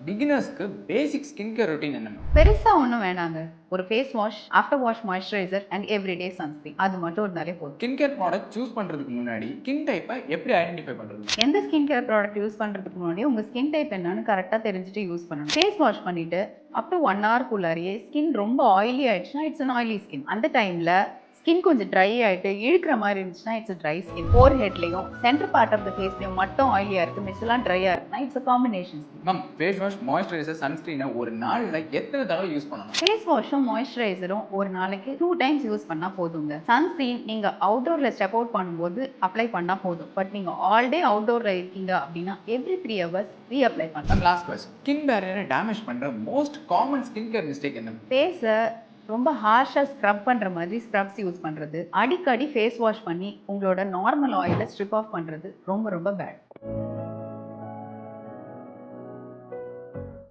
பிகினர்ஸ்க்கு basic skin care routine என்ன? பெருசா ஒன்றும் வேணாங்க. ஒரு face wash, after wash moisturiser and everyday sunscreen, அது மட்டும் இருந்தாலே போதும். ஸ்கின் கேர் ப்ராடக்ட் சூஸ் பண்றதுக்கு முன்னாடி ஸ்கின் டைப்பை எப்படி ஐடென்டிஃபை பண்றது? எந்த ஸ்கின் கேர் ப்ராடக்ட் யூஸ் பண்ணுறதுக்கு முன்னாடி உங்கள் ஸ்கின் டைப் என்னன்னு கரெக்டாக தெரிஞ்சுட்டு யூஸ் பண்ணணும். ஃபேஸ் வாஷ் பண்ணிவிட்டு அப் டு 1 ஹவர்க்குள்ளாரியே ஸ்கின் ரொம்ப ஆயிலி ஆயிடுச்சுன்னா இட்ஸ் அன் ஆயிலி ஸ்கின். அந்த டைமில் ஸ்கின் கொஞ்சம் ட்ரை ஆகிட்டு இழுக்கிற மாதிரி இருந்துச்சுன்னா இட்ஸ் ட்ரை ஸ்கின். ஃபோர் ஹெட்லையும் சென்டர் பார்ட் ஆஃப் த ஃபேஸ்லையும் மட்டும் ஆயிலியாக இருக்குது, மிச்செல்லாம் ட்ரையாக இருக்குன்னா it's a combination. Ma'am, face wash, moisturiser, சன்ஸ்கிரீனை ஒரு நாளில் எத்தனை தடவை யூஸ் பண்ணணும்? ஃபேஸ் வாஷும் மாய்ஸ்சரைசரும் ஒரு நாளைக்கு 2 டைம்ஸ் யூஸ் பண்ணால் போதுங்க. சன்ஸ்கிரீன் நீங்கள் அவுட்டோரில் ஸ்டெப் அவுட் பண்ணும்போது அப்ளை பண்ணால் போதும். பட் நீங்கள் ஆல் டே அவுட்டோரில் இருக்கீங்க அப்படின்னா எவ்ரி 3 hours ரீஅப்ளை பண்ணலாம். லாஸ்ட் கொஸ்டின், ஸ்கின் பேரியரை டேமேஜ் பண்ணுற most common skin care mistake என்ன? ஃபேஸை ரொம்ப ஹார்ஷாக ஸ்க்ரப் பண்ணுற மாதிரி ஸ்க்ரப்ஸ் யூஸ் பண்ணுறது, அடிக்கடி ஃபேஸ் வாஷ் பண்ணி உங்களோட நார்மல் ஆயிலை ஸ்ட்ரிப் ஆஃப் பண்ணுறது ரொம்ப ரொம்ப பேட்.